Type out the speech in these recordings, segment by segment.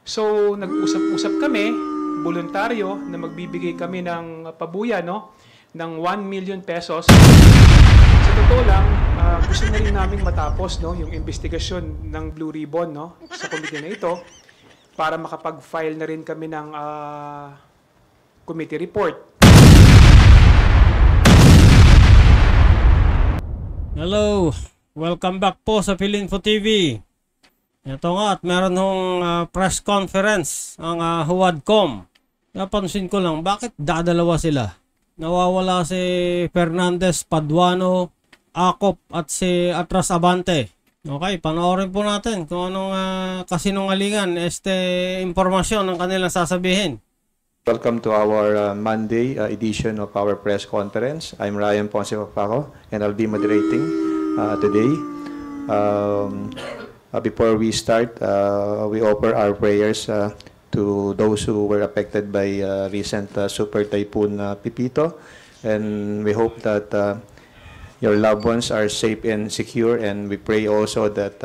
So, nag-usap-usap kami, voluntaryo, na magbibigay kami ng pabuya, no? Ng 1 million pesos. Sa totoo lang, gusto na rin namin matapos, no? Yung investigasyon ng Blue Ribbon, no? Sa komite na ito, para makapag-file na rin kami ng committee report. Hello, welcome back po sa Philinfo TV. Ito nga at meron hong press conference ang Huwadcom. Napansin ko lang, bakit dadalawa sila? Nawawala si Fernandez, Paduano, Acop at si Atras Abante. Okay, panoorin po natin kung anong kasinungalingan, impormasyon ng kanilang sasabihin. Welcome to our Monday edition of our press conference. I'm Ryan Ponce Papaco, and I'll be moderating today. Before we start, we offer our prayers to those who were affected by recent super typhoon Pipito, and we hope that your loved ones are safe and secure, and we pray also that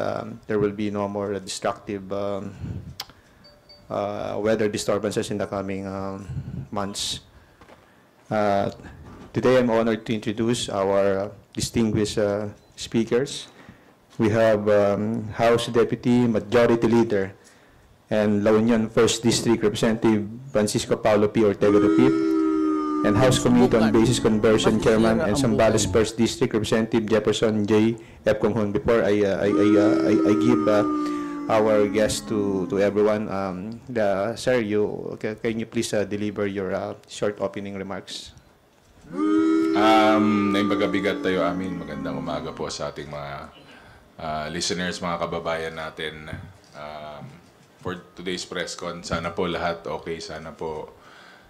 there will be no more destructive weather disturbances in the coming months. Today I'm honored to introduce our distinguished speakers. We have House Deputy Majority Leader and La Union 1st District Representative Francisco Paulo P. Ortega V, and House Committee on Basis Conversion Chairman and Zambales 1st District Representative Jefferson J. F. Conghon. Before I give our guest to everyone, sir, can you please deliver your short opening remarks? Naibagabigat tayo amin. Magandang umaga po sa ating mga listeners, mga kababayan natin. For today's press con, sana po lahat okay, sana po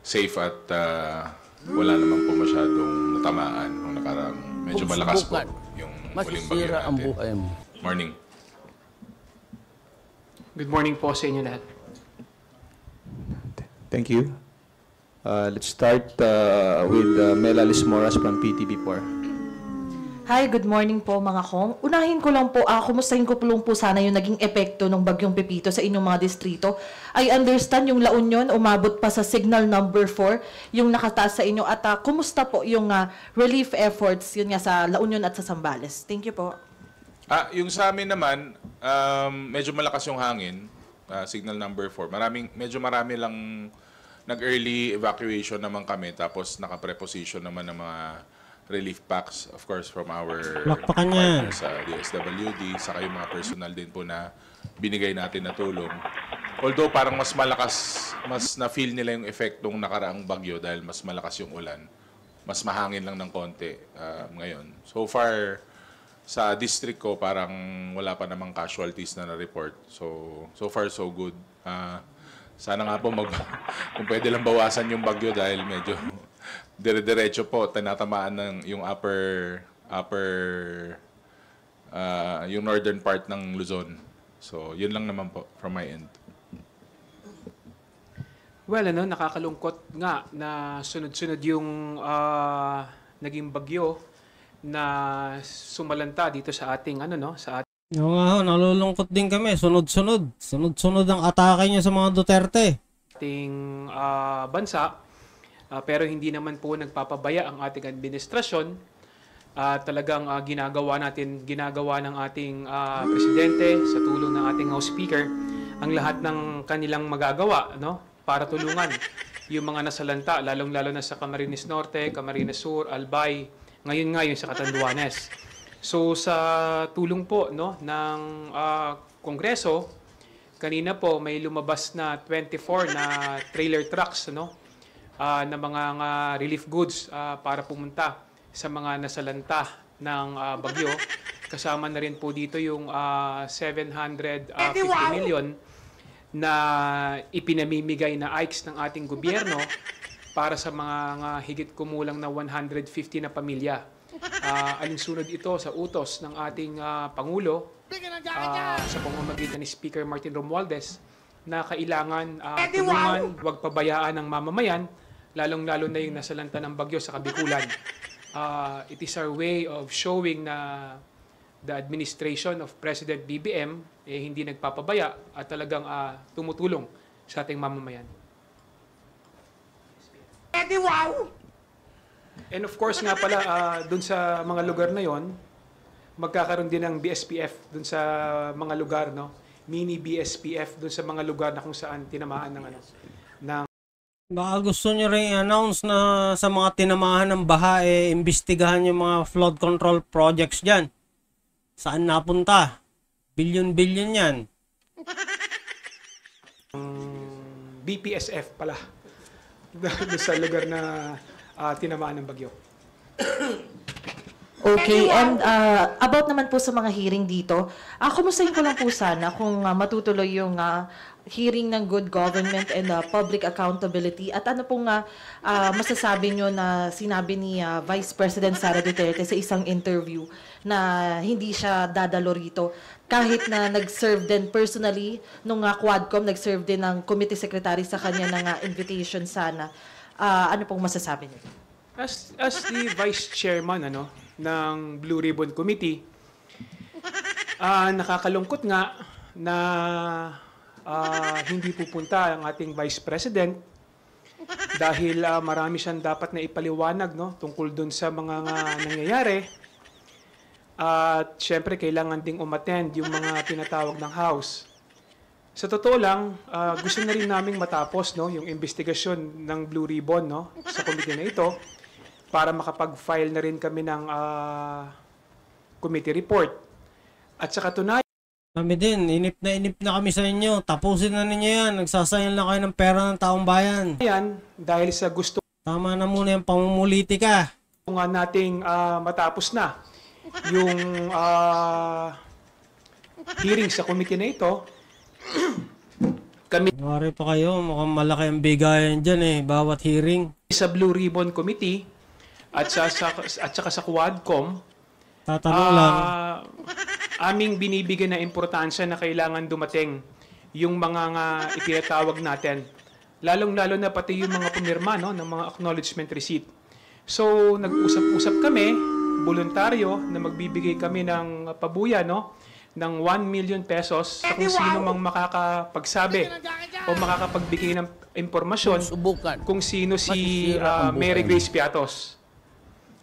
safe at wala naman po masyadong natamaan nung nakarang. Medyo malakas po yung huling bagyo natin. Morning. Good morning po sa inyo lahat. Thank you. Let's start with Mela Lismoras from PTV4. Hi, good morning po mga kong. Unahin ko lang po, kumustahin ko po sana yung naging epekto ng bagyong Pepito sa inyong mga distrito. I understand yung La Union umabot pa sa signal number 4, yung nakataas sa inyo. At kumusta po yung relief efforts yun nga sa La Union at sa Zambales? Thank you po. Yung sa amin naman, medyo malakas yung hangin, signal number 4. Medyo marami lang nag-early evacuation naman kami, tapos naka-preposition naman ng mga relief packs, of course, from our partners sa DSWD, saka yung mga personal din po na binigay natin na tulong. Although parang mas malakas, mas na-feel nila yung effect ng nakaraang bagyo dahil mas malakas yung ulan. Mas mahangin lang ng konti ngayon. So far, sa district ko, parang wala pa namang casualties na na-report. So far, so good. Sana nga po, kung pwede lang bawasan yung bagyo dahil medyo dire-diretso po, tinatamaan ng yung yung northern part ng Luzon. So, yun lang naman po from my end. Well, nakakalungkot nga na sunod-sunod yung naging bagyo na sumalanta dito sa ating sa ating nalulungkot din kami, sunod-sunod ang atake niya sa mga Duterte. Bansa, pero hindi naman po nagpapabaya ang ating administrasyon. Talagang ginagawa ng ating presidente sa tulong ng ating House Speaker ang lahat ng kanilang magagawa, para tulungan yung mga nasalanta, lalong-lalo na sa Camarines Norte, Camarines Sur, Albay, ngayon sa Catanduanes. So sa tulong po ng Kongreso, kanina po may lumabas na 24 na trailer trucks na mga relief goods para pumunta sa mga nasalanta ng bagyo. Kasama na rin po dito yung 750 million na ipinamimigay na AICS ng ating gobyerno para sa mga higit kumulang na 150 na pamilya. Alinsunod ito sa utos ng ating Pangulo sa pamamagitan ni Speaker Martin Romualdez na kailangan tulungan, huwag pabayaan ng mamamayan, lalong-lalo na yung nasalanta ng bagyo sa Kabikulan. It is our way of showing na the administration of President BBM hindi nagpapabaya at talagang tumutulong sa ating mamamayan. And of course nga pala, dun sa mga lugar na yon, magkakaroon din ng BSPF dun sa mga lugar, no? Mini BSPF dun sa mga lugar na kung saan tinamaan ng Baka gusto nyo rin i-announce na sa mga tinamahan ng baha, imbestigahan yung mga flood control projects dyan. Saan napunta? Billion-billion yan. BPSF pala dun sa lugar na tinamaan ng bagyo. Okay, and about naman po sa mga hearing dito, kumustahin ko lang po sana kung matutuloy yung hearing ng good government and public accountability at ano pong masasabi nyo na sinabi ni Vice President Sara Duterte sa isang interview na hindi siya dadalo rito kahit na nag-serve din personally nung Quadcom, nag-serve din ng committee secretary sa kanya ng invitation sana. Ano pong masasabi niyo? As the Vice Chairman ng Blue Ribbon Committee, nakakalungkot nga na hindi pupunta ang ating Vice President dahil marami siyang dapat na ipaliwanag tungkol dun sa mga nangyayari. At syempre kailangan ding umattend yung mga tinatawag ng House. Sa totoo lang, gusto na rin naming matapos yung investigasyon ng Blue Ribbon sa committee na ito para makapag-file na rin kami ng committee report. At sa katunayan, Kami din, inip na kami sa inyo. Tapusin na ninyo yan. Nagsasayang lang kayo ng pera ng taong bayan. dahil sa gusto Tama na muna yung pamumulitika. nga nating matapos na yung hearing sa committee na ito, kami Mari pa kayo, mukhang malaki ang bigayan dyan bawat hearing. sa Blue Ribbon Committee at saka sa Quadcom, Tatanong lang, aming binibigyan na importansya na kailangan dumating yung mga itinatawag natin. Lalong-lalo na pati yung mga pumirma ng mga acknowledgement receipt. So, nag-usap-usap kami, voluntaryo, na magbibigay kami ng pabuya, ng 1 million pesos sa kung sino mang makakapagsabi o makakapagbigay ng impormasyon kung sino si Mary Grace Piatos.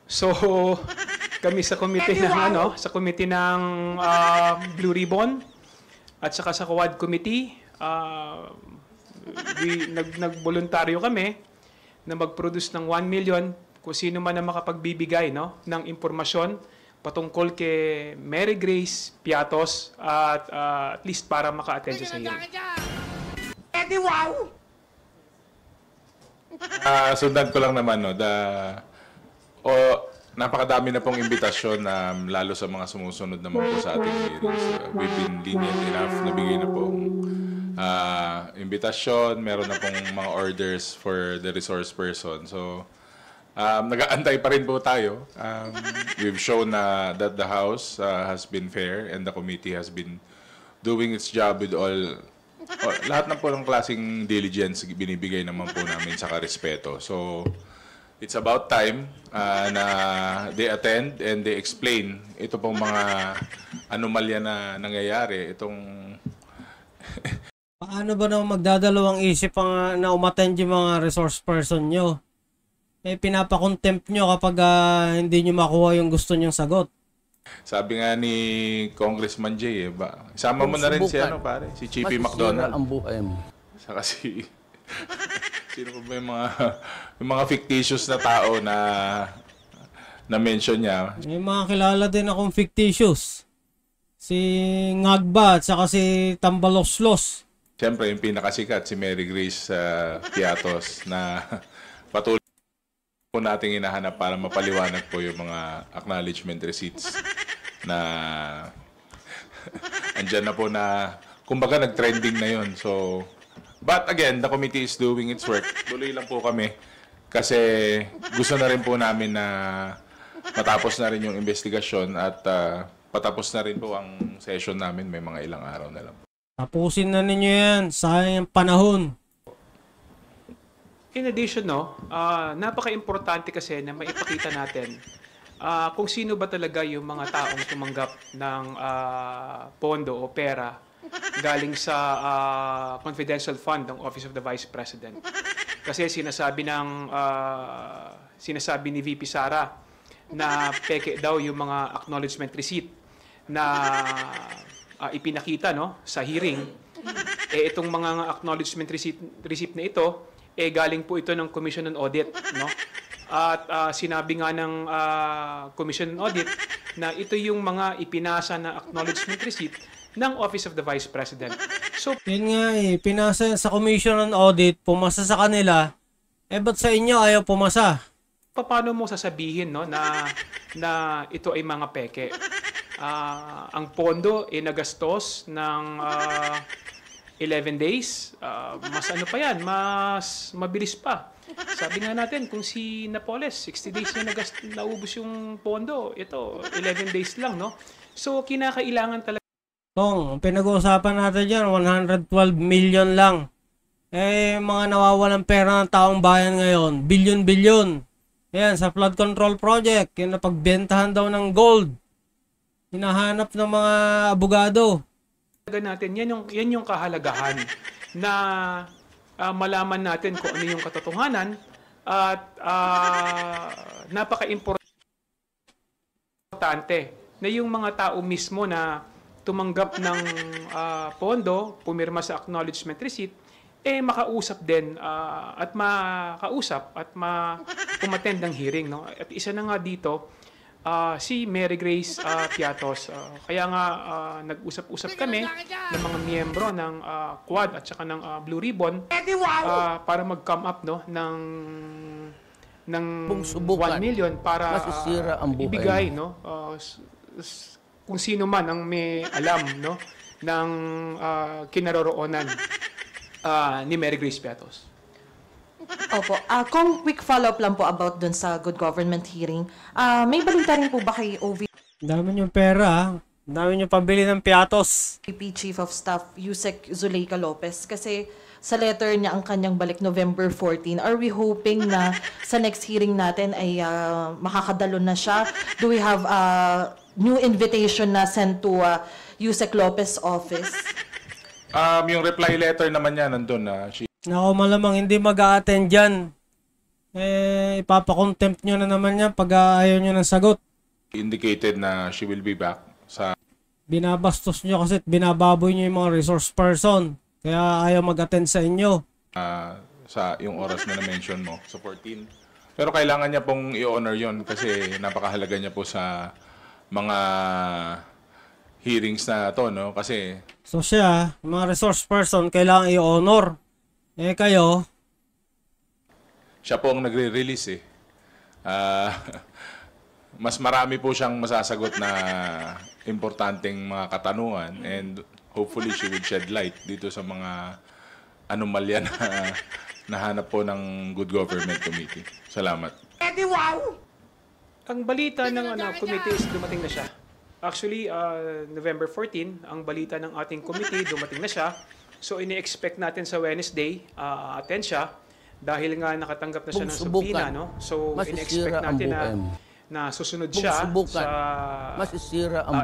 So, kami sa committee ng Blue Ribbon at saka sa Quad Committee, nagboluntaryo kami na mag-produce ng 1 million kung sino man ang makapagbibigay ng impormasyon patungkol kay Mary Grace Piatos at least para maka-attend siya sa hearing. Sundan ko lang naman, napakadami na pong imbitasyon lalo sa mga sumusunod naman po sa ating hearings. We've been lenient enough, nabigay na pong imbitasyon, meron na pong mga orders for the resource person. So, nag-aantay pa rin po tayo. We've shown that the House has been fair and the committee has been doing its job with lahat na po ng klaseng diligence binibigay naman po namin sa respeto. So, it's about time na they attend and they explain ito pong mga anomalya na nangyayari. paano ba naman magdadalawang isip na umattend yung mga resource person nyo? Pinapakontempt nyo kapag hindi nyo makuha yung gusto nyong sagot. Sabi nga ni Congressman Jay, isama mo na rin si si Chippy McDonald. Ang buhay mo. Saka sino pa ba yung mga fictitious na tao na mention niya? May mga kilala din akong fictitious. Si Ngagba at saka si Tambaloslos. Siyempre, yung pinakasikat, si Mary Grace Piatos na patuloy po nating hinahanap para mapaliwanag po yung mga acknowledgement receipts na andyan na po na, kumbaga nag-trending na yun. So, but again, the committee is doing its work. Tuloy lang po kami kasi gusto na rin po namin na matapos na rin yung investigasyon at patapos na rin po ang session namin. May mga ilang araw na lang. Tapusin na ninyo yan. Sayang panahon. In addition, napaka-importante kasi na maipakita natin kung sino ba talaga yung mga taong tumanggap ng pondo o pera galing sa confidential fund ng Office of the Vice President. Kasi sinasabi ni VP Sara na peke daw yung mga acknowledgement receipt na ipinakita sa hearing. Itong mga acknowledgement receipt na ito, galing po ito ng Commission on Audit, no? At sinabi nga ng Commission on Audit na ito yung mga ipinasa na acknowledgement receipt ng Office of the Vice President. So, Yun nga pinasa yan sa Commission on Audit, pumasa sa kanila, ba't sa inyo ayaw pumasa? paano mo sasabihin na ito ay mga peke? Ang pondo ay nagastos ng 11 days. Mas ano pa yan, mas mabilis pa. Sabi nga natin, kung si Napoles, 60 days na naubos yung pondo, ito, 11 days lang, no? So, kinakailangan talaga. Ang pinag-uusapan natin dyan, 112 million lang. Mga nawawalang pera ng taong bayan ngayon, bilyon-bilyon. Ayan, sa flood control project, yung napagbentahan daw ng gold. Hinahanap ng mga abogado. Natin, yan yung kahalagahan na malaman natin kung ano yung katotohanan at napaka-importante na yung mga tao mismo na tumanggap ng pondo, pumirma sa acknowledgement receipt, makausap din at makausap at umattend ng hearing. No? At isa na nga dito, si Mary Grace Piatos. Kaya nga nag-usap-usap kami ng mga miyembro ng Quad at saka ng Blue Ribbon para mag-come up ng 1 million para ibigay kung sino man ang may alam ng kinaroroonan ni Mary Grace Piatos. Opo. Kung quick follow-up lang po about dun sa good government hearing, may balita rin po ba kay OVP Dami niyong pera, dami niyong pambili ng Piatos. Chief of Staff Yusek Zuleika Lopez? Kasi sa letter niya ang kanyang balik November 14. Are we hoping na sa next hearing natin ay makakadalo na siya? Do we have a new invitation na sent to Yusek Lopez office? Yung reply letter naman niya nandun na Nako, malamang hindi mag-a-attend dyan. Ipapakontempt nyo na naman yan pag ayaw nyo ng sagot. indicated na she will be back sa Binabastos nyo kasi binababoy nyo yung mga resource person. Kaya ayaw mag-attend sa inyo. sa yung oras na na-mention mo sa 14. Pero kailangan niya pong i-honor yon kasi napakahalaga niya po sa mga hearings na to, no? Kasi So siya, mga resource person, kailangan i-honor. Kayo, siya po ang nagre-release mas marami po siyang masasagot na importanteng mga katanungan and hopefully she will shed light dito sa mga anomalya na nahanap po ng Good Government Committee. Salamat. Ang balita ng committee is dumating na siya. Actually, November 14, ang balita ng ating committee dumating na siya. So, ini-expect natin sa Wednesday, attend siya dahil nga nakatanggap na siya ng subpoena, no? So, ini-expect natin na susunod siya sa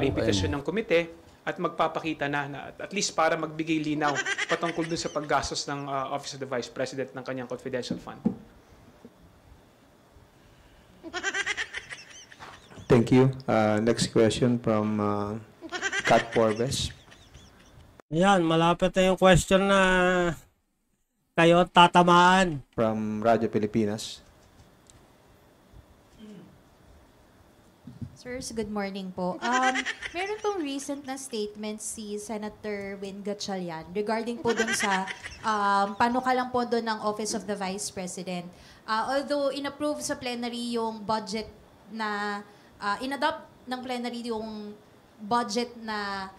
imbitasyon ng komite at magpapakita na at least para magbigay linaw patungkol dun sa paggastos ng Office of the Vice President ng kanyang confidential fund. Thank you. Next question from Kat Forbes. ayan, malapit na yung question na kayo tatamaan. From Radyo Pilipinas. Sirs, good morning po. Meron pong recent na statement si Senator Win Gatchalian regarding po dun sa panukalang po dun ng Office of the Vice President. Although inapprove sa plenary yung budget na, inadopt ng plenary yung budget na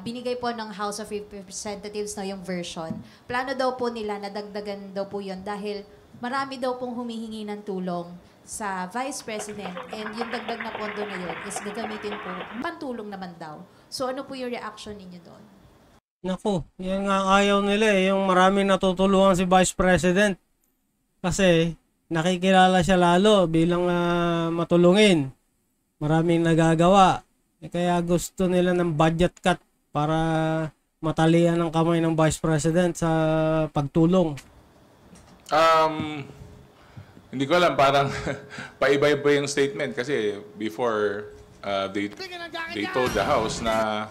binigay po ng House of Representatives na yung version. Plano daw po nila na dagdagan daw po yun dahil marami daw pong humihingi ng tulong sa Vice President and yung dagdag na pondo na yun is gagamitin po pantulong naman daw. So ano po yung reaction ninyo doon? Naku, yan nga ayaw nila yung maraming natutulungan si Vice President. Kasi nakikilala siya lalo bilang matulungin. Maraming nagagawa. Kaya gusto nila ng budget cut para matalian ang kamay ng Vice President sa pagtulong? Hindi ko alam, parang paiba-iba yung statement kasi before they told the House na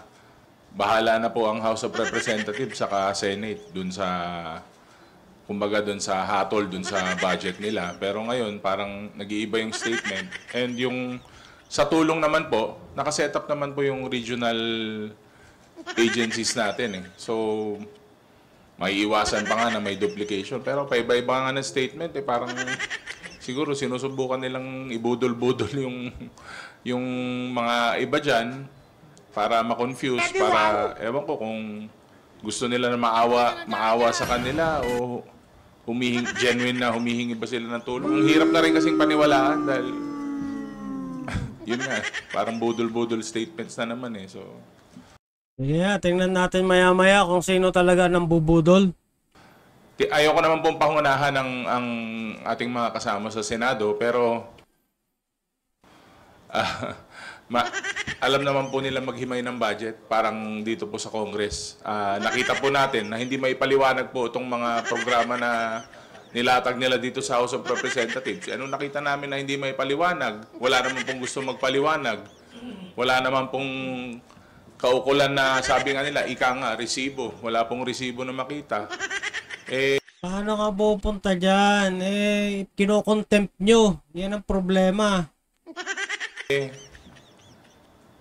bahala na po ang House of Representatives saka Senate dun sa, kumbaga dun sa hatol, dun sa budget nila. Pero ngayon, parang nag-iiba yung statement. And yung sa tulong naman po, nakaset up naman po yung regional agencies natin eh. So, may iwasan pa nga na may duplication. Pero paiba-iba nga ng statement eh. Parang siguro sinusubukan nilang ibudol-budol yung mga iba dyan para ma-confuse, para, ewan ko kung gusto nila na maawa sa kanila o genuine na humihingi ba sila ng tulong. Ang hirap na rin kasing paniwalaan dahil yun nga, parang budol-budol statements na naman eh. So, Yeah, tingnan natin maya-maya kung sino talaga nang bubudol. ayoko naman pong pangunahan ang ating mga kasama sa Senado, pero alam naman po nila maghimay ng budget, parang dito po sa Congress. Nakita po natin na hindi may paliwanag po itong mga programa na nilatag nila dito sa House of Representatives. Anong nakita namin na hindi may paliwanag? Wala naman pong gusto magpaliwanag. Wala naman pong kaukulan na sabi nga nila, ika nga, resibo. Wala pong resibo na makita. Paano ka pupunta dyan? Kinokontempt nyo. Yan ang problema.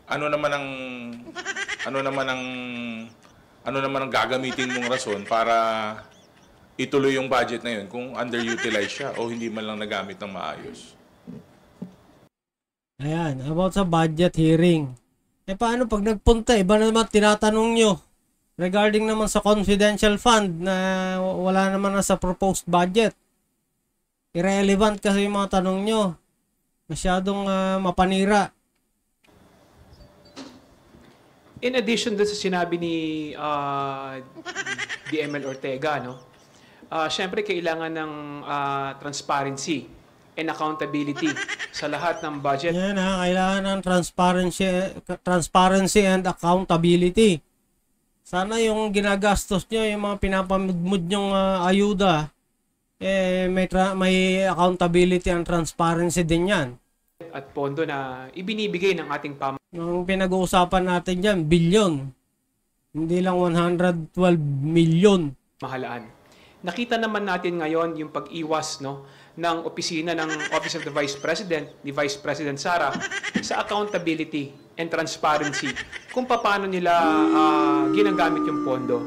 Ano naman ang gagamitin mong rason para ituloy yung budget na yun kung underutilized siya o hindi man lang nagamit ng maayos? Ayan, about sa budget hearing. Paano pag nagpunta, iba na naman tinatanong nyo regarding naman sa confidential fund na wala naman na sa proposed budget. Irrelevant kasi yung mga tanong nyo. Masyadong mapanira. In addition dun sa sinabi ni DML Ortega, no? Syempre kailangan ng transparency and accountability sa lahat ng budget. Yan kailangan ng transparency and accountability. Sana yung ginagastos nyo, yung mga pinapamudmud nyong ayuda, may accountability and transparency din yan. At pondo na ibinibigay ng ating Yung pinag-uusapan natin dyan, bilyon. Hindi lang 112 million. pamahalaan. Nakita naman natin ngayon yung pag-iwas, no, ng opisina ng Office of the Vice President, ni Vice President Sara, sa accountability and transparency kung paano nila ginagamit yung pondo.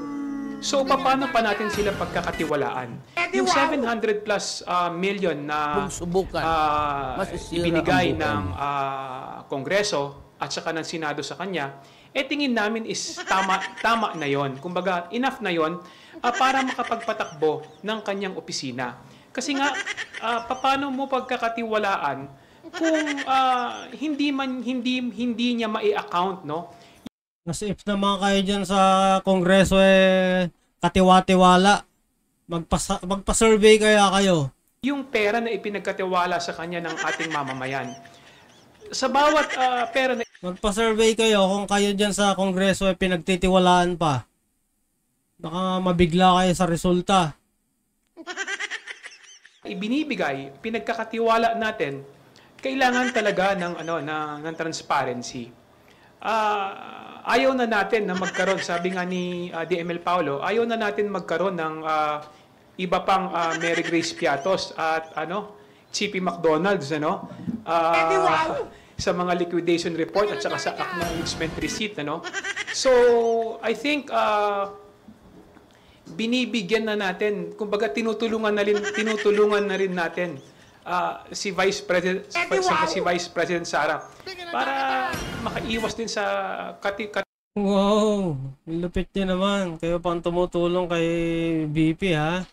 So, paano pa natin sila pagkakatiwalaan? Yung 700 plus million na ibinigay ng Kongreso at saka ng Senado sa kanya, tingin namin is tama na yon. Kumbaga, enough na yon para makapagpatakbo ng kanyang opisina. Kasi nga, paano mo pagkakatiwalaan kung hindi niya mai-account, no? Kasi if naman kayo dyan sa Kongreso katiwa-tiwala, magpa-survey kaya kayo. Yung pera na ipinagkatiwala sa kanya ng ating mamamayan. Sa bawat pera na Magpa-survey kayo kung kayo dyan sa Kongreso pinagtitiwalaan pa. Baka mabigla kayo sa resulta. ibinibigay, pinagkakatiwala natin, kailangan talaga ng transparency. Ayaw na natin na magkaroon, sabi nga ni DML Paulo, ayaw na natin magkaroon ng iba pang Mary Grace Piatos at Chippy McDonald's, sa mga liquidation report at saka sa acknowledgement receipt, So, I think binibigyan na natin, kumbaga tinutulungan na rin natin si Vice President Sara para makaiwas din sa Wow, lupit niya naman. Kayo pang tumutulong kay VP, ha?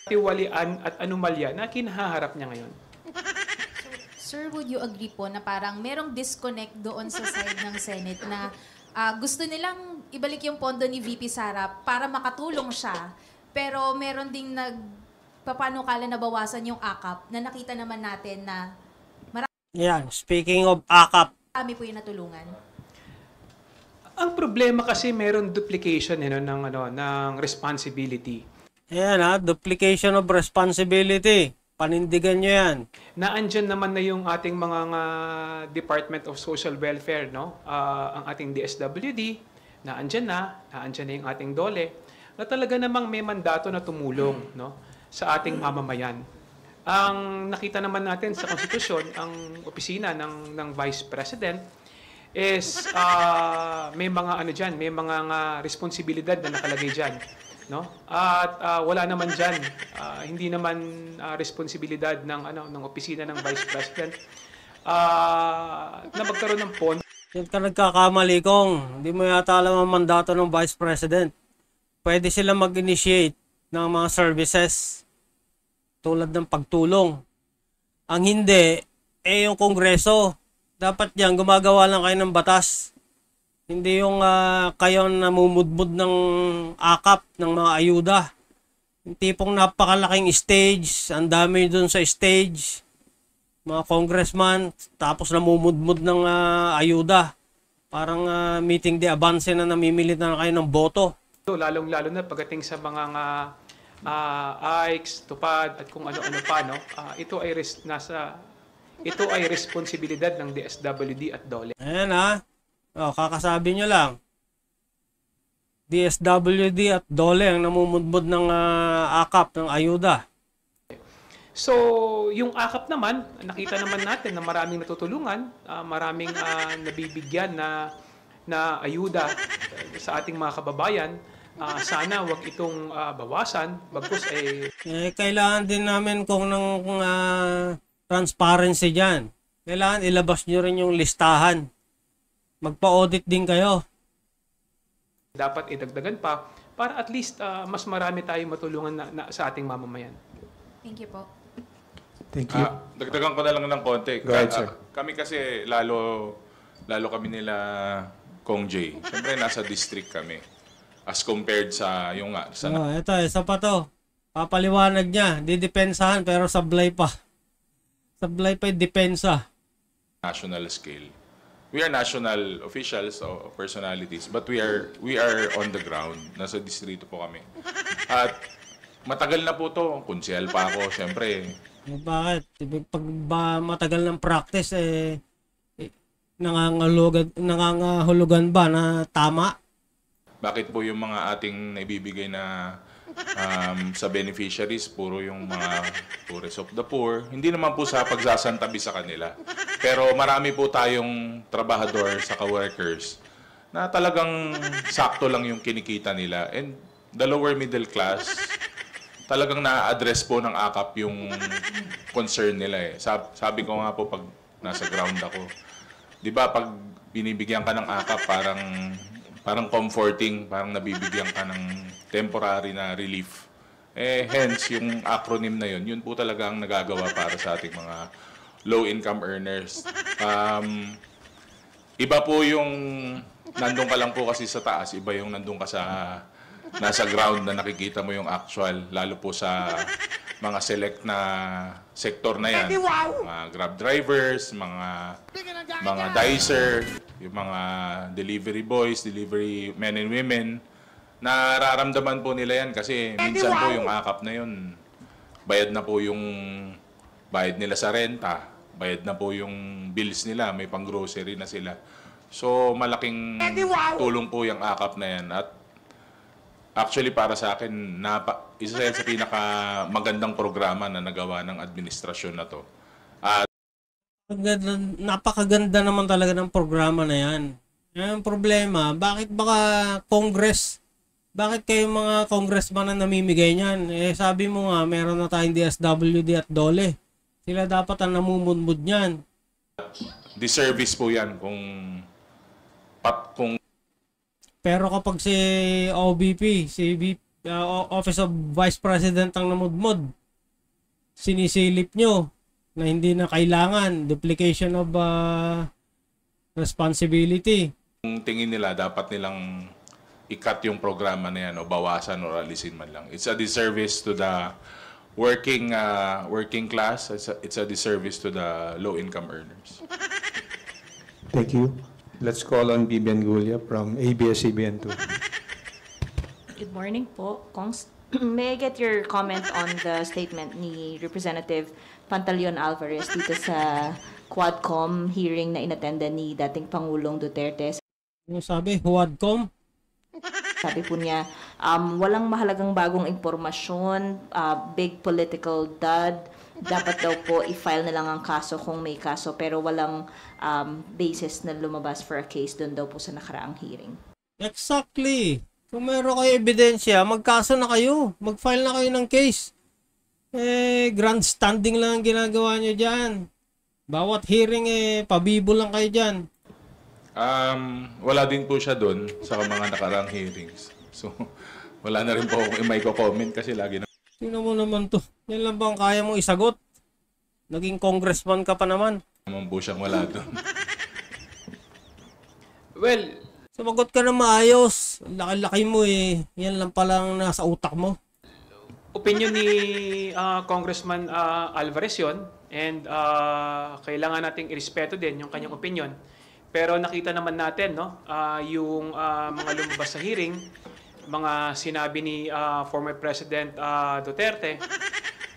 katiwalian at anomalya na kinaharap niya ngayon. Sir, would you agree po na parang merong disconnect doon sa side ng Senate na gusto nilang ibalik yung pondo ni VP Sara para makatulong siya, pero meron ding papanukala na bawasan yung AKAP na nakita naman natin na Yan, speaking of AKAP. marami po yung natulungan? Ang problema kasi meron duplication ng responsibility. Ayan duplication of responsibility. Panindigan nyo yan. Naandyan naman na yung ating mga Department of Social Welfare, no? Ang ating DSWD, naandyan na yung ating DOLE, na talaga namang may mandato na tumulong, no, sa ating mamamayan. Ang nakita naman natin sa konstitusyon, ang opisina ng Vice President is may mga may mga responsibilidad na nakalagay diyan, no? At wala naman diyan, hindi naman responsibilidad ng opisina ng Vice President na magkaroon ng pondo. Yan ka nagkakamali kong. Hindi mo yata alam ang mandato ng Vice President. Pwede sila mag-initiate ng mga services tulad ng pagtulong. Ang hindi, yung Kongreso. Dapat yan, gumagawa lang kayo ng batas. Hindi yung kayo namumudmud ng akap ng mga ayuda. Yung tipong napakalaking stage, ang dami dun sa stage, mga congressman, tapos namumudmud ng ayuda. Parang meeting de avance na namimilit na kayo ng boto. Lalong-lalo na pagdating sa mga AICS, tupad at kung ano-ano pa, no? Ito ay responsibilidad ng DSWD at DOLE. Ayan kakasabi nyo lang. DSWD at DOLE ang namumudmud ng akap ng ayuda. So, yung AKAP naman, nakita naman natin na maraming natutulungan, maraming nabibigyan na ayuda sa ating mga kababayan. Sana wag itong bawasan, bagkus Kailangan din namin kung ng transparency dyan. Kailangan ilabas nyo rin yung listahan. Magpa-audit din kayo. dapat idagdagan pa para at least mas marami tayong matulungan sa ating mamamayan. Thank you po. Thank you. Dagdagan ko na lang ng konti. Go ahead, sir. Kami kasi lalo kami nila Kong J. Siyempre nasa district kami. As compared sa yung sa ito, isa pa to. Papaliwanag niya, didepensahan pero sablay pa. Sablay pa yung depensa. national scale. We are national officials o personalities, but we are on the ground. Nasa distrito po kami. At matagal na po to. Kunsihal pa ako, siyempre. Bakit? Pag matagal ng practice, nangangahulugan ba na tama? Bakit po yung mga ating naibibigay na sa beneficiaries, puro yung mga poorest of the poor? Hindi naman po sa pagsasantabi sa kanila. Pero marami po tayong trabahador sa ka-workers na talagang sakto lang yung kinikita nila. And the lower middle class, talagang na-address po ng AKAP yung concern nila. Sabi ko nga po pag nasa ground ako, di ba pag binibigyan ka ng AKAP, parang comforting, parang nabibigyan ka ng temporary na relief. Hence, yung acronym na yun po talaga ang nagagawa para sa ating mga low-income earners. Iba po yung nandun ka lang po kasi sa taas, iba yung nandun ka nasa ground na nakikita mo yung actual, lalo po sa mga select na sektor na yan. Mga grab drivers, mga dicer, yung mga delivery boys, delivery men and women. Nararamdaman po nila yan kasi minsan po yung AKAP na yun, bayad na po yung bayad nila sa renta, bayad na po yung bills nila, may pang-grocery na sila. So malaking tulong po yung AKAP na yan. At actually para sa akin, isa yan sa pinakamagandang programa na nagawa ng administrasyon na to. At Napakaganda naman talaga ng programa na yan. Yan ang problema. Bakit kayo mga congressman na namimigay niyan? Sabi mo nga, meron na tayong DSWD at DOLE. Sila dapat ang namumudmud niyan. disservice po yan kung Pero kapag si OVP, Office of Vice President ang namudmud, sinisilip nyo na hindi na kailangan, duplication of responsibility. kung tingin nila dapat nilang i-cut yung programa na yan o bawasan o alisin man lang. It's a disservice to the working class. It's a disservice to the low-income earners. Thank you. Let's call on Bibian Gulia from ABS-CBN2. Good morning po, Kongs. May I get your comment on the statement ni Representative Pantaleon Alvarez dito sa Quadcom hearing na inattendan ni dating Pangulong Duterte? Ano sabi? Huwadcom? Sabi po niya, walang mahalagang bagong impormasyon, big political dud. Dapat daw po i-file na lang ang kaso kung may kaso, pero walang basis na lumabas for a case doon daw po sa nakaraang hearing. Exactly. Kung meron kayo ebidensya, magkaso na kayo. Mag-file na kayo ng case. Grandstanding lang ang ginagawa nyo dyan. Bawat hearing, pabibo lang kayo dyan. Wala din po siya doon sa mga nakarang hearings. So, wala na rin po ako may comment kasi lagi na Sino mo naman to? Yan lang bang kaya mong isagot? Naging congressman ka pa naman. naman po siyang wala doon. Well, Sumagot ka na maayos. Laki-laki mo eh. Yan lang palang nasa utak mo. opinion ni Congressman Alvarez yun, and kailangan nating irespeto din yung kanyang opinion. Pero nakita naman natin, no, yung mga lumabas sa hearing, mga sinabi ni former President Duterte,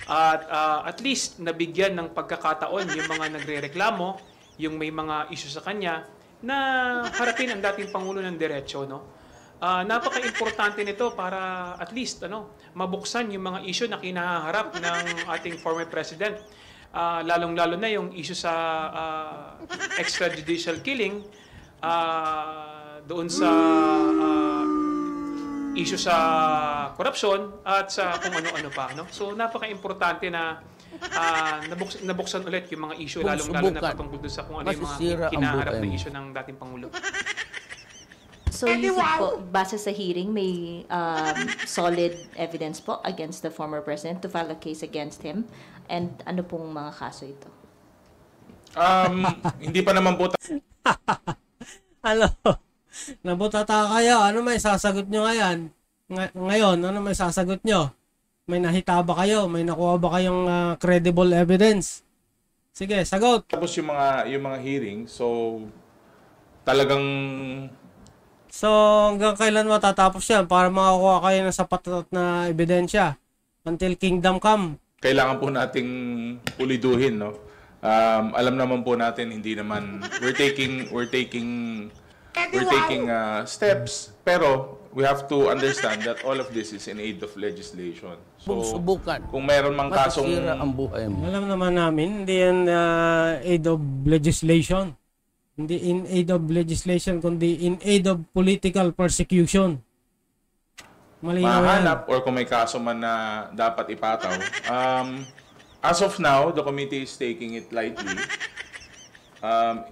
at least nabigyan ng pagkakataon yung mga nagrereklamo, yung may mga issue sa kanya, na harapin ang dating Pangulo ng diretso, no? Napaka-importante nito para at least mabuksan yung mga issue na kinaharap ng ating former president. Lalong-lalo na yung issue sa extrajudicial killing, doon sa issue sa korupsyon at sa kung ano-ano pa, no? So napaka-importante na nabuksan ulit yung mga issue, lalong-lalo na patungkol doon sa kung ano yung mga kinaharap na issue ng dating Pangulo. So you think po, base sa hearing, may solid evidence po against the former president to file a case against him? And ano pong mga kaso ito? Hindi pa naman po Ano? Nabutata kayo. Ano may sasagot nyo ngayon? Ngayon, ano may sasagot nyo? May nahita ba kayo? May nakuha ba kayong credible evidence? Sige, sagot. tapos yung mga hearing. So talagang So, hanggang kailan matatapos yan para makakuha kayo ng sapat na ebidensya? Until kingdom come. kailangan po nating puliduhin, no? Alam naman po natin hindi naman we're taking steps, pero we have to understand that all of this is in aid of legislation. So Subukan. kung meron mang kasong Masisira ang buhay mo. Alam naman namin, hindi yan aid of legislation. Hindi in aid of legislation, kundi in aid of political persecution. Malinaw yan. mahanap or kung may kaso man na dapat ipataw. As of now, the committee is taking it lightly.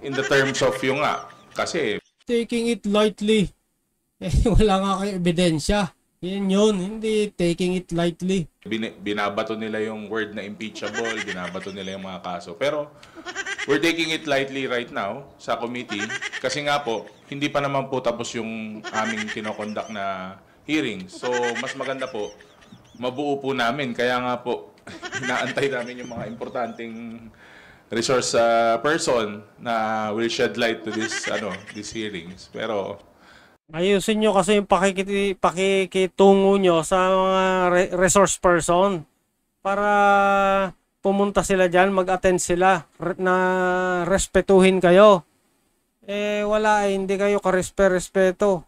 In the terms of yung kasi Taking it lightly. Wala nga kayo ebidensya. Yan yun, hindi taking it lightly. binabato nila yung word na impeachable, binabato nila yung mga kaso. Pero we're taking it lightly right now sa committee kasi nga po, hindi pa naman po tapos yung aming kinokondak na hearing. So, mas maganda po, mabuo po namin. Kaya nga po, inaantay namin yung mga importanteng resource person na will shed light to these hearings. Pero Ayusin nyo kasi yung pakikitungo nyo sa mga resource person para pumunta sila dyan, mag-attend sila, na respetuhin kayo. Wala hindi kayo karespeto.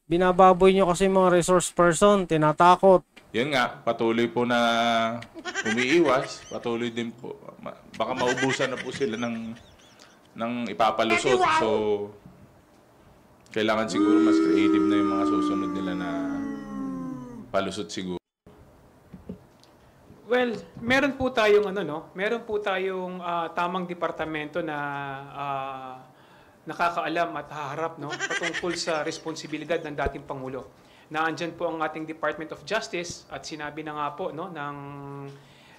Binababoy nyo kasi mga resource person, tinatakot. yun nga, patuloy po na umiiwas, patuloy din po. Baka maubusan na po sila ng ipapalusot. So, kailangan siguro mas creative na yung mga susunod nila na palusot siguro. Well, meron po tayong meron po tayong tamang departamento na nakakaalam at haharap patungkol sa responsibilidad ng dating Pangulo. Naandyan po ang ating Department of Justice at sinabi na nga po ng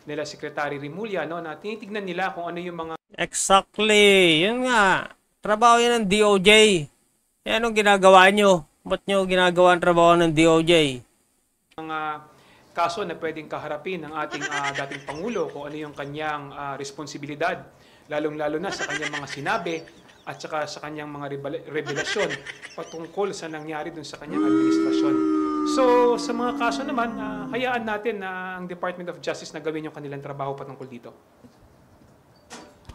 nila Secretary Rimulya na tinitignan nila kung ano yung mga Exactly. Yun nga. Trabaho yan ng DOJ. Anong ginagawa nyo? Ba't nyo ginagawa ang trabaho ng DOJ? kaso na pwedeng kaharapin ng ating dating Pangulo kung ano yung kanyang responsibilidad, lalong-lalo na sa kanyang mga sinabi at saka sa kanyang mga revelasyon patungkol sa nangyari dun sa kanyang administrasyon. So, sa mga kaso naman, hayaan natin na ang Department of Justice na gawin yung kanilang trabaho patungkol dito.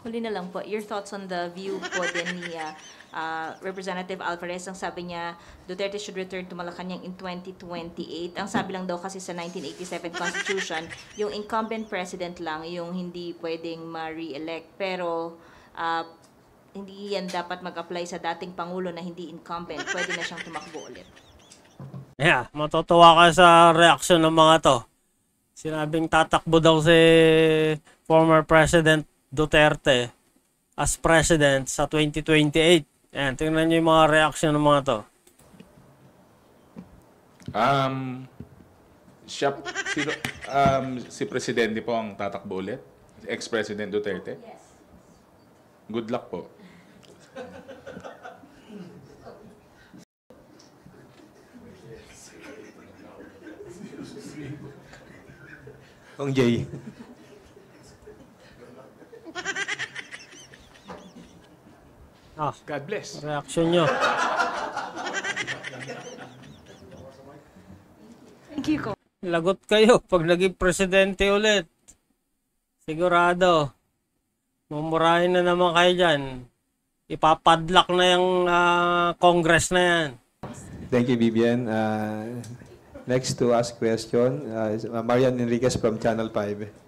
Huli na lang po, your thoughts on the view po din ni Representative Alvarez. Ang sabi niya, Duterte should return to Malacanang in 2028. Ang sabi lang daw kasi sa 1987 Constitution, yung incumbent president lang yung hindi pwedeng ma-re-elect. Pero hindi yan dapat mag-apply sa dating Pangulo na hindi incumbent. Pwede na siyang tumakbo ulit. Yeah, matutuwa ka sa reaksyon ng mga to. Sinabing tatakbo daw si former President Duterte as president sa 2028. Ayan, tingnan niyo yung mga reaksyon ng mga to. Si Presidente po ang tatakbo ulit? Ex-President Duterte? Yes. Good luck po. Kong Jay. God bless. Reaksyon nyo. Thank you, Ko. Lagot kayo pag naging presidente ulit. Sigurado. Mumurahin na naman kayo dyan. Ipapadlock na yung Congress na yan. Thank you, Vivian. Next to ask question, Marian Enriquez from Channel 5.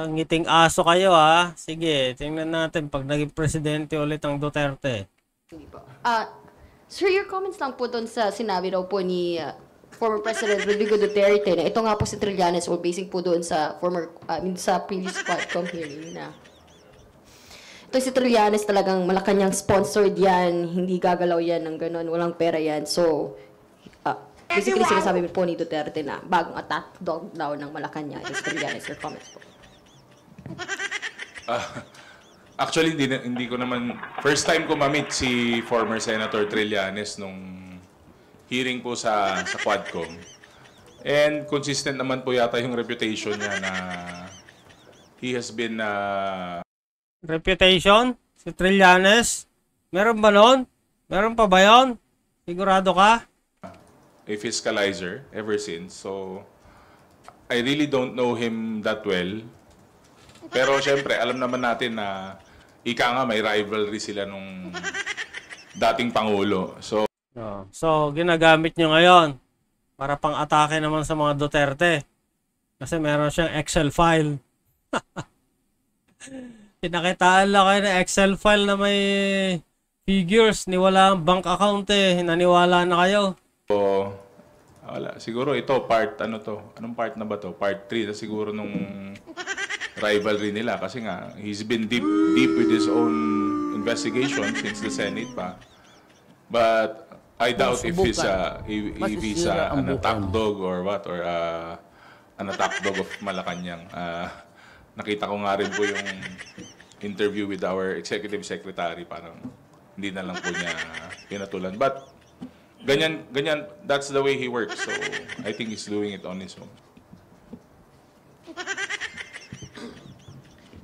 Ngiting aso kayo ha. Sige, tingnan natin pag naging presidente ulit ang Duterte. Sir, your comments lang po doon sa sinabi daw po ni former President Rodrigo Duterte na ito nga po si Trillanes o basing po doon sa sa previous Quadcom hearing na ito si Trillanes talagang Malacanang sponsored yan, hindi gagalaw yan ng ganun, walang pera yan. So, basically sinasabi po ni Duterte na bagong attack dog daw ng Malacanang is Trillanes. Your comments po. Actually, hindi ko naman... First time ko ma-meet si former Senator Trillanes nung hearing po sa Quadcom. And consistent naman po yata yung reputation niya na he has been... Reputation? Si Trillanes? Meron ba nun? Meron pa ba yun? Sigurado ka? A fiscalizer ever since. So, I really don't know him that well. Pero syempre, alam naman natin na ika nga may rivalry sila nung dating Pangulo. So, ginagamit nyo ngayon para pang-atake naman sa mga Duterte. Kasi meron siyang Excel file. Pinakitaan lang kayo ng Excel file na may figures. Niwala ang bank account eh. Naniwala na kayo. So, wala. Siguro ito, part, ano to? Anong part na ba to? Part 3 na siguro nung rivalry nila. Kasi nga, he's been deep with his own investigation since the Senate pa. But I doubt if he's an attack dog or what, or an attack dog of Malacanang. Nakita ko nga rin po yung interview with our executive secretary, parang hindi na lang po niya pinatulan. But ganyan, that's the way he works. So I think he's doing it on his own.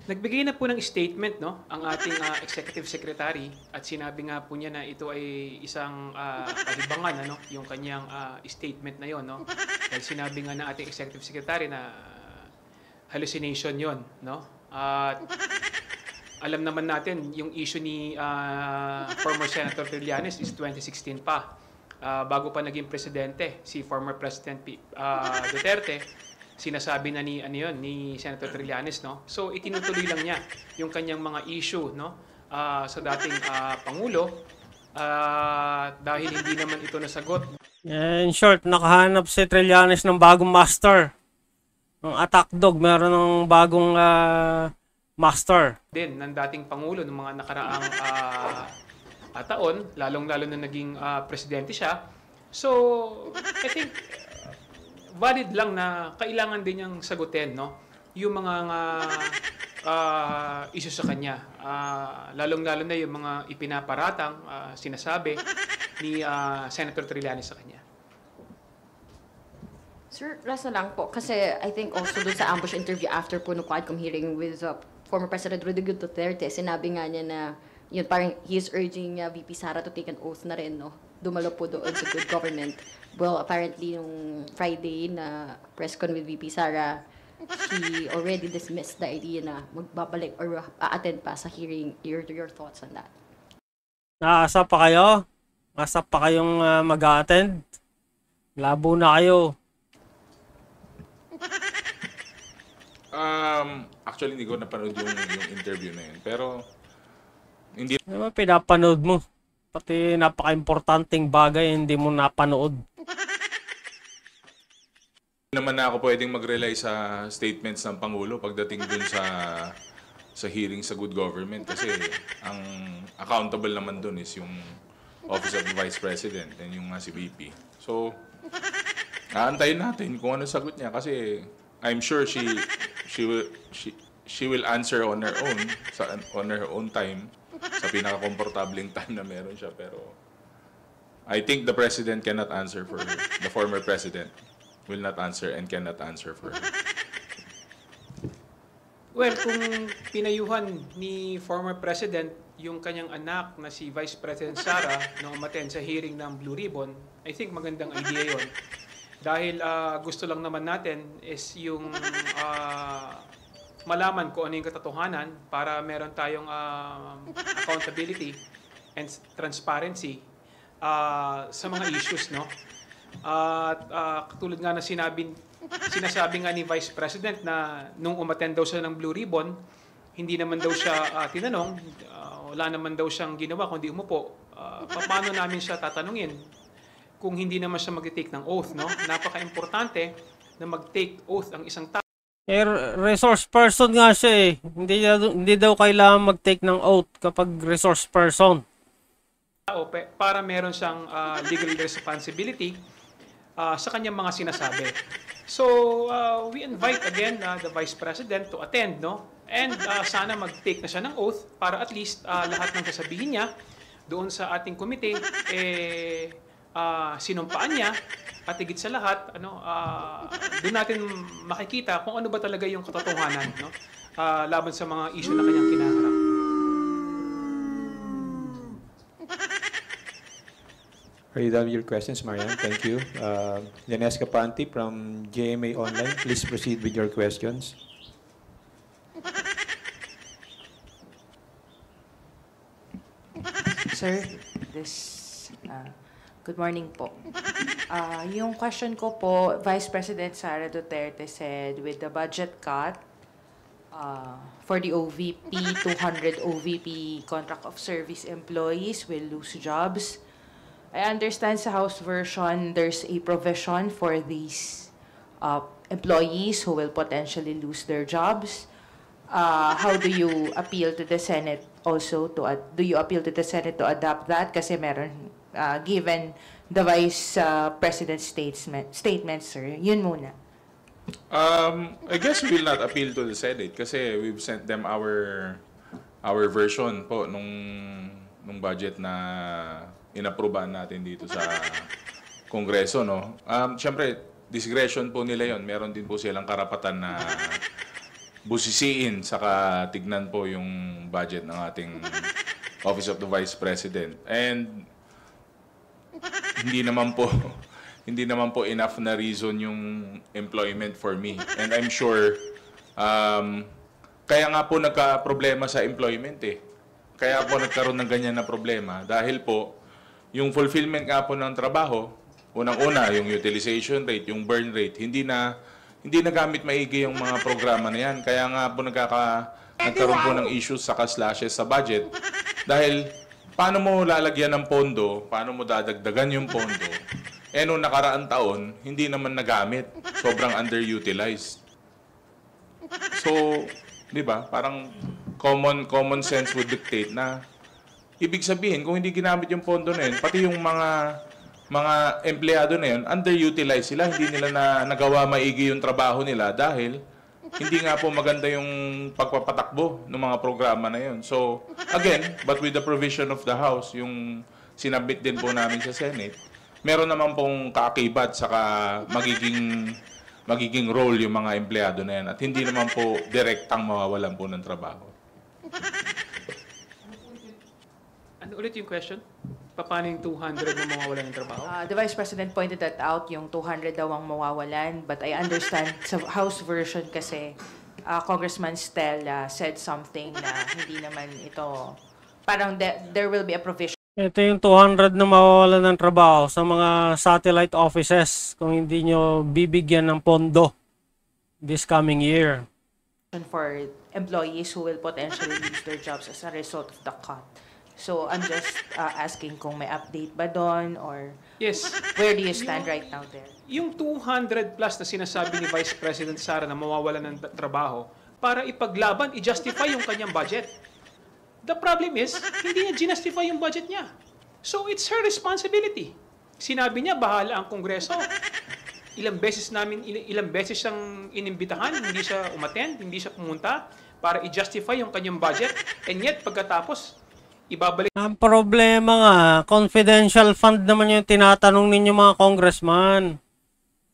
Nagbigay na po ng statement no ang ating executive secretary at sinabi nga po niya na ito ay isang kahibangan ano yung kanyang statement na yon no. Dahil sinabi nga ng ating executive secretary na hallucination yon no. At alam naman natin yung issue ni former Senator Trillanes is 2016 pa. Bago pa naging presidente si former President Duterte, sinasabi na ni ni Senator Trillanes no. So itinutuloy lang niya yung kanyang mga issue no sa dating pangulo dahil hindi naman ito nasagot. In short, nakahanap si Trillanes ng bagong master. Ng attack dog, meron ng bagong master din ng dating pangulo ng mga nakaraang taon, lalong-lalo na naging presidente siya. So I think valid lang na kailangan din niyang sagutin no yung mga issue sa kanya, lalong-lalo na yung mga ipinaparatang sinasabi ni Senator Trillanes sa kanya. Sir, last na lang po kasi I think also doon sa ambush interview after po no Quadcom hearing with former President Rodrigo Duterte, sinabi nga niya na yun, parang he is urging VP Sara to take an oath na rin, no? Dumalo po doon sa good government. Well, apparently, yung Friday na press con with VP Sara, she already dismissed the idea na magbabalik or a-attend pa sa hearing. Your thoughts on that? Naasa pa kayo? Asa pa kayong mag-a-attend? Labo na kayo. Actually, hindi ko napanood yung interview na yun. Pero, hindi Ano ba pinapanood mo? Pati napaka-importanting bagay hindi mo napanood. naman na ako pwedeng mag-rely sa statements ng Pangulo pagdating dun sa hearing sa good government kasi ang accountable naman dun is yung Office of the Vice President and yung si VP. So, aantayin natin kung ano sagot niya kasi I'm sure she will answer on her own on her own time sa pinaka-komportableng time na meron siya, pero I think the president cannot answer for her. The former president will not answer and cannot answer for her. Well, kung pinayuhan ni former president yung kanyang anak na si Vice President Sara na umattend sa hearing ng Blue Ribbon, I think magandang idea yon. Dahil gusto lang naman natin is yung malaman kung ano yung katotohanan para meron tayong accountability and transparency sa mga issues, no? At katulad nga na sinasabi nga ni Vice President na nung umattend daw siya ng Blue Ribbon, hindi naman daw siya tinanong, wala naman daw siyang ginawa kundi umupo. Paano namin siya tatanungin kung hindi naman siya mag-take ng oath, no? Napaka-importante na mag-take oath ang isang tao. Resource person nga siya eh. Hindi daw kailangan mag-take ng oath kapag resource person. Para meron siyang legal responsibility sa kanyang mga sinasabi. So, we invite again the Vice President to attend, no? And sana mag-take na siya ng oath para at least lahat ng sasabihin niya doon sa ating committee, sinumpaan niya at higit sa lahat, doon natin makikita kung ano ba talaga yung katotohanan, no? Laban sa mga issue na kanyang kinaharap. Are you done with your questions, Marian? Thank you. Yanes Capanti from GMA Online, please proceed with your questions. Sir, good morning po. Yung question ko po, Vice President Sara Duterte said with the budget cut for the OVP, 200 OVP contract of service employees will lose jobs. I understand sa House version, there's a provision for these employees who will potentially lose their jobs. How do you appeal to the Senate also do you appeal to the Senate to adopt that? Kasi meron, given the Vice President's statement, sir. Yun muna. I guess we will not appeal to the Senate kasi we've sent them our version po nung budget na inaprubahan natin dito sa Kongreso, no? Siyempre, discretion po nila yon. Meron din po silang karapatan na busisiin saka tignan po yung budget ng ating Office of the Vice President. And hindi naman po enough na reason yung employment for me. And I'm sure kaya nga po nagka-problema sa employment eh. Kaya po nagkaroon ng ganyan na problema dahil po yung fulfillment nga po ng trabaho, unang-una, yung utilization rate, yung burn rate, hindi na gamit maigi yung mga programa na yan. Kaya nga po nagkaroon po ng issues sa slashes sa budget. Dahil, paano mo lalagyan ng pondo, paano mo dadagdagan yung pondo, noong nakaraang taon, hindi naman nagamit. Sobrang underutilized. So, di ba, parang common sense would dictate na ibig sabihin, kung hindi ginamit yung pondo na yun, pati yung mga empleyado na yun, underutilized sila, hindi nila nagawa maigi yung trabaho nila dahil hindi nga po maganda yung pagpapatakbo ng mga programa na yun. So, again, but with the provision of the House, yung sinabit din po namin sa Senate, meron naman pong kaakibat saka magiging magiging role yung mga empleyado na yan at hindi naman po direktang mawawalan po ng trabaho. Ano ulit yung question? Paano yung 200 na mawawalan ng trabaho? The Vice President pointed that out, yung 200 daw ang mawawalan. But I understand sa House version kasi, Congressman Stella said something na hindi naman ito, parang there will be a provision Ito yung 200 na mawawalan ng trabaho sa mga satellite offices kung hindi nyo bibigyan ng pondo this coming year. for employees who will potentially lose their jobs as a result of the cut. So I'm just asking kung may update ba doon or Yes. where do you stand right now there? Yung 200 plus na sinasabi ni Vice President Sara na mawawalan ng trabaho para ipaglaban, i-justify yung kanyang budget. The problem is, hindi niya ginustify yung budget niya. So it's her responsibility. Sinabi niya, bahala ang Kongreso. Ilang beses siyang inimbitahan, hindi siya umattend, hindi siya pumunta para i-justify yung kanyang budget. And yet, pagkatapos, ibabalik. Ang problema nga, confidential fund naman yung tinatanong ninyo mga congressman.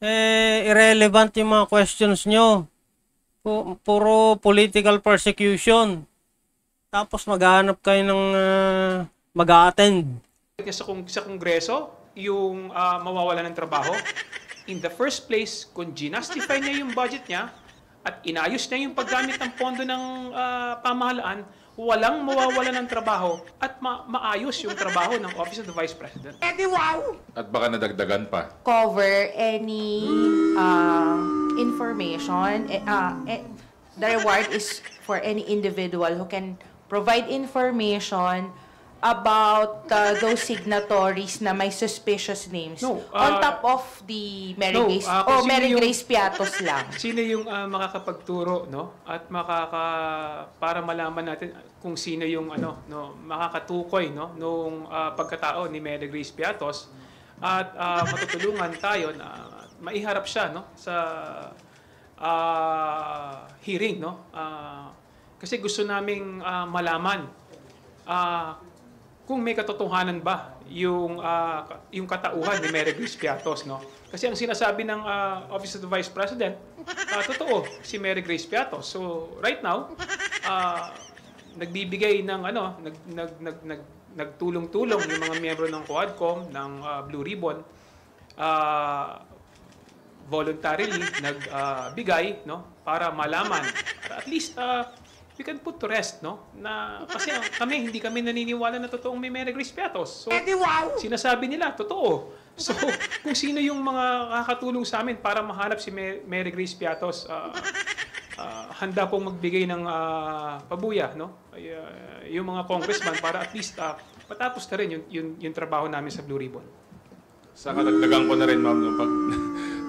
Irrelevant yung mga questions nyo. Puro political persecution. Tapos maghanap kayo ng mag-a-attend. Sa Kongreso, yung mawawala ng trabaho, in the first place, kung ginustify niya yung budget niya at inayos niya yung paggamit ng pondo ng pamahalaan, walang mawawala ng trabaho at maayos yung trabaho ng Office of the Vice President. At baka nadagdagan pa. Cover any information. The reward is for any individual who can provide information about those signatories na may suspicious names. No, on top of the Mary no, Grace, kung sino Mary yung- Grace Piatos lang. Sino yung makakapagturo, no? At para malaman natin kung sino yung makakatukoy, no, nung pagkatao ni Mary Grace Piatos at matutulungan tayo na maiharap siya, no, sa hearing, no? Kasi gusto naming malaman kung may katotohanan ba yung katauhan ni Mary Grace Piatos, no? Kasi ang sinasabi ng Office of the Vice President, totoo si Mary Grace Piatos. So right now, nagbibigay ng nagtulong-tulong yung mga miyembro ng Quadcom, ng Blue Ribbon, voluntarily nagbigay, no, para malaman, para at least we can put to rest, no? Na kasi hindi kami naniniwala na totoong may Mary Grace Piatos. So, sinasabi nila, totoo. So, kung sino yung mga kakatulong sa amin para mahanap si Mary Grace Piatos, handa pong magbigay ng pabuya, no? Yung mga congressman para at least matapos na rin yung trabaho namin sa Blue Ribbon. Sa kadagdagan ko na rin, ma'am, pag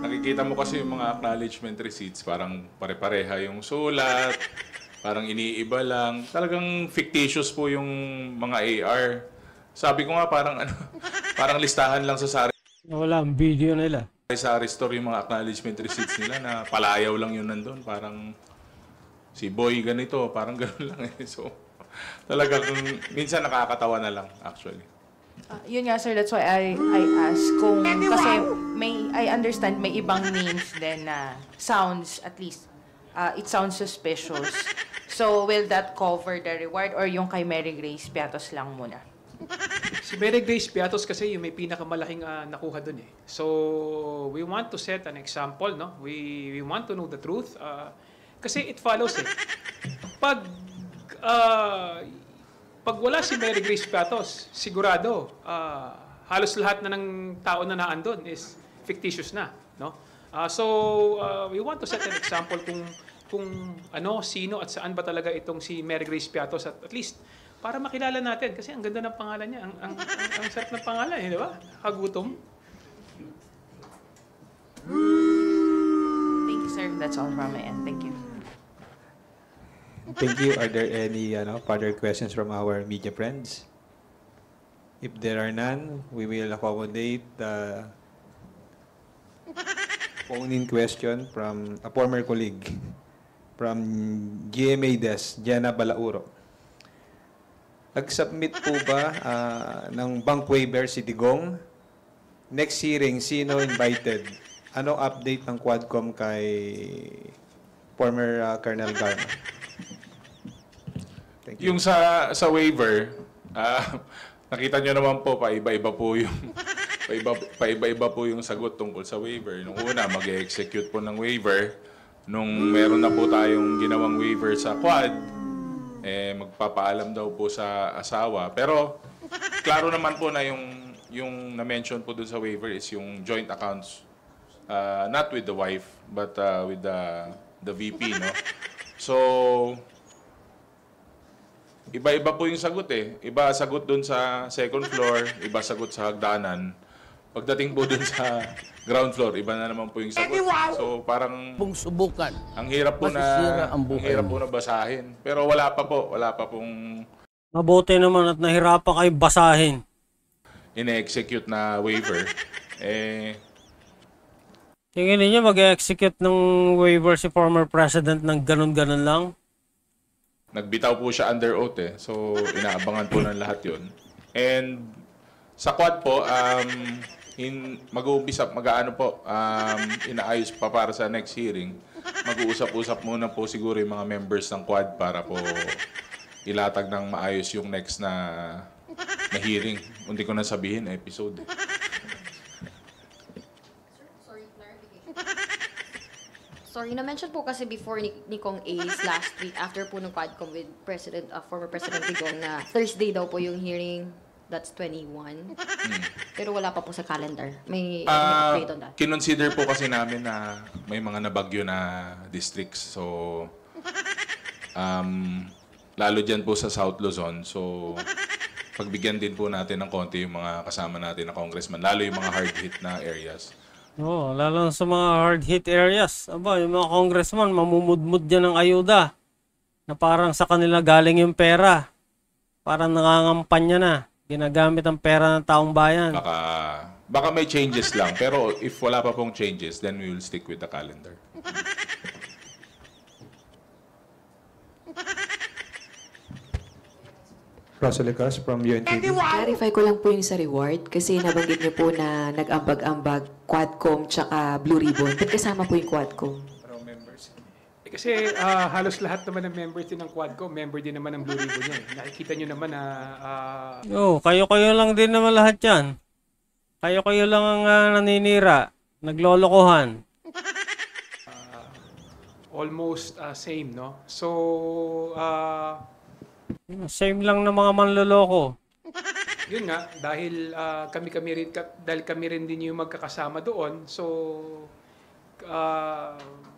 nakikita mo kasi yung mga acknowledgement receipts, parang pare-pareha yung sulat, parang iniiba lang. Talagang fictitious po yung mga AR. Sabi ko nga parang listahan lang sa Sari Wala ang video nila. Store yung mga acknowledgement receipts nila na palayaw lang yun nandun. Parang si Boy ganito, parang gano'n lang eh. So talagang minsan nakakatawa na lang actually. Yun nga sir, that's why I ask kung kasi I understand may ibang names din na sounds at least it sounds suspicious. So will that cover the reward or yung kay Mary Grace Piatos lang muna? Si Mary Grace Piatos kasi yung may pinakamalaking nakuha dun eh. So we want to set an example, no? We want to know the truth kasi it follows eh. Pag wala si Mary Grace Piatos, sigurado halos lahat na ng tao na naandun is fictitious na, no? We want to set an example kung sino at saan ba talaga itong si Mary Grace Piatos at least para makilala natin kasi ang ganda ng pangalan niya, ang sarap ng pangalan, di ba? Kagutom. Thank you sir, that's all from my end. Thank you. Thank you. Are there any further questions from our media friends? If there are none, we will accommodate the phone-in question from a former colleague from GMA Des, Jenna Balauro. Nag-submit po ba ng bank waiver si Digong? Next hearing, sino invited? Anong update ng Quadcom kay former Colonel Garma? Thank you. Yung sa waiver, nakita nyo naman po, paiba-iba po yung paiba-iba po yung sagot tungkol sa waiver. Nung una, mag-execute po ng waiver. Nung meron na po tayong ginawang waiver sa Quad, magpapaalam daw po sa asawa. Pero klaro naman po na yung na-mention po dun sa waiver is yung joint accounts, not with the wife, but with the VP, no? So, iba-iba po yung sagot eh. Iba sagot dun sa second floor, iba sagot sa hagdanan. Pagdating po dun sa ground floor, iba na naman po yung sagot. So parang Subukan. ang hirap po Masisira ang buhay mo. basahin. Pero wala pa pong Mabuti naman at nahirapan kayo basahin. ine-execute na waiver. Tingin niyo mag-execute ng waiver si former president ng ganun-ganun lang? Nagbitaw po siya under oath eh. So inaabangan po ng lahat 'yon. And sa Quad po, mag-uumpisa, inaayos pa para sa next hearing. Mag-uusap-usap muna po siguro yung mga members ng Quad para po ilatag ng maayos yung next na hearing. Hindi ko na sabihin, episode. Sorry, na-mention po kasi before ni Kong Ace last week after po ng Quadcom with former President Digong na Thursday daw po yung hearing. That's 21. Pero wala pa po sa calendar. May update on that. Kinonsider po kasi namin na may mga nabagyo na districts. So, lalo dyan po sa South Luzon. So, pagbigyan din po natin ng konti yung mga kasama natin na congressman. Lalo yung mga hard-hit na areas. Oo, lalo sa mga hard-hit areas. Aba, yung mga congressman, mamumudmud dyan ng ayuda. Na parang sa kanila galing yung pera. Parang nangangampanya na. Ginagamit ang pera ng taong bayan. Baka may changes lang. Pero if wala pa pong changes, then we will stick with the calendar. Rosalicas from UNTV. Clarify ko lang po yung sa reward kasi nabanggit niyo po na nag-ambag-ambag Quadcom tsaka Blue Ribbon. Ba't kasama po yung Quadcom? Kasi halos lahat naman ng members din ng Quadcom, member din naman ng Blue Ribbon yan. Nakikita nyo naman na... kayo-kayo lang din naman lahat yan. Kayo-kayo lang ang naninira. Naglolokohan. Almost same, no? So, same lang ng mga manloloko. Yun nga, dahil kami rin din yung magkakasama doon. So,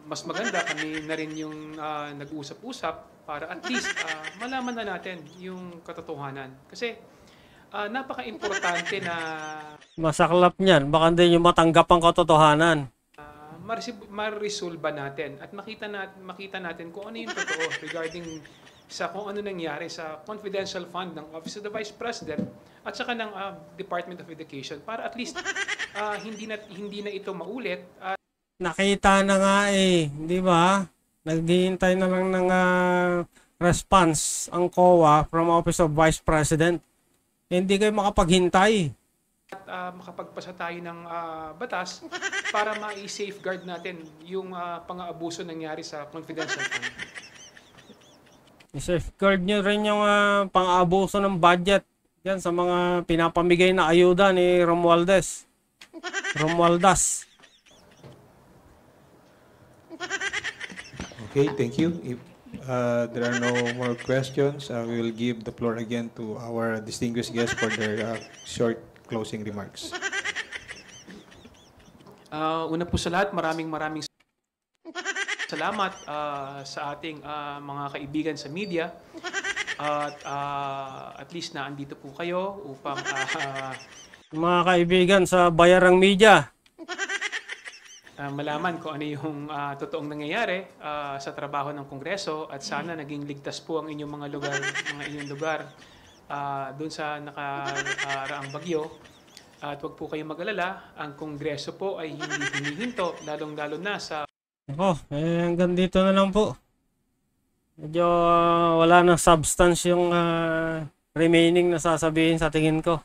mas maganda kami na rin yung nag-usap-usap para at least malaman na natin yung katotohanan. Kasi napaka-importante na Masaklap niyan. Baka hindi nyo matanggap ang katotohanan. ma-resolve natin at makita natin kung ano yung totoo regarding sa kung ano nangyari sa confidential fund ng Office of the Vice President at saka ng Department of Education para at least hindi na ito maulit. Nakita na nga di ba? Naghihintay na lang ng response ang COA from Office of Vice President. Hindi kayo makapaghintay. At makapagpasa tayo ng batas para ma-safeguard natin yung pang-aabuso nangyari sa confidential fund. I-safeguard nyo rin yung pang-aabuso ng budget yan sa mga pinapamigay na ayuda ni Romualdez. Romualdas. Okay, thank you. If there are no more questions, we will give the floor again to our distinguished guests for their short closing remarks. Una po sa lahat, maraming salamat sa ating mga kaibigan sa media. At least na andito po kayo upang mga kaibigan sa Bayarang Media. Malaman kung ano yung totoong nangyayari sa trabaho ng Kongreso at sana naging ligtas po ang inyong mga lugar doon sa nakaraang bagyo. At huwag po kayong mag-alala, ang Kongreso po ay hindi hinihinto, lalong-lalo na sa... Hanggang dito na lang po. Medyo wala nang substance yung remaining na sasabihin sa tingin ko.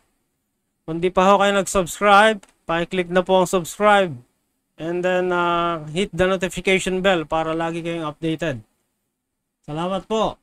Kung di pa ho kayo nag-subscribe, pakiclick na po ang subscribe. And then hit the notification bell para lagi kayong updated. Salamat po.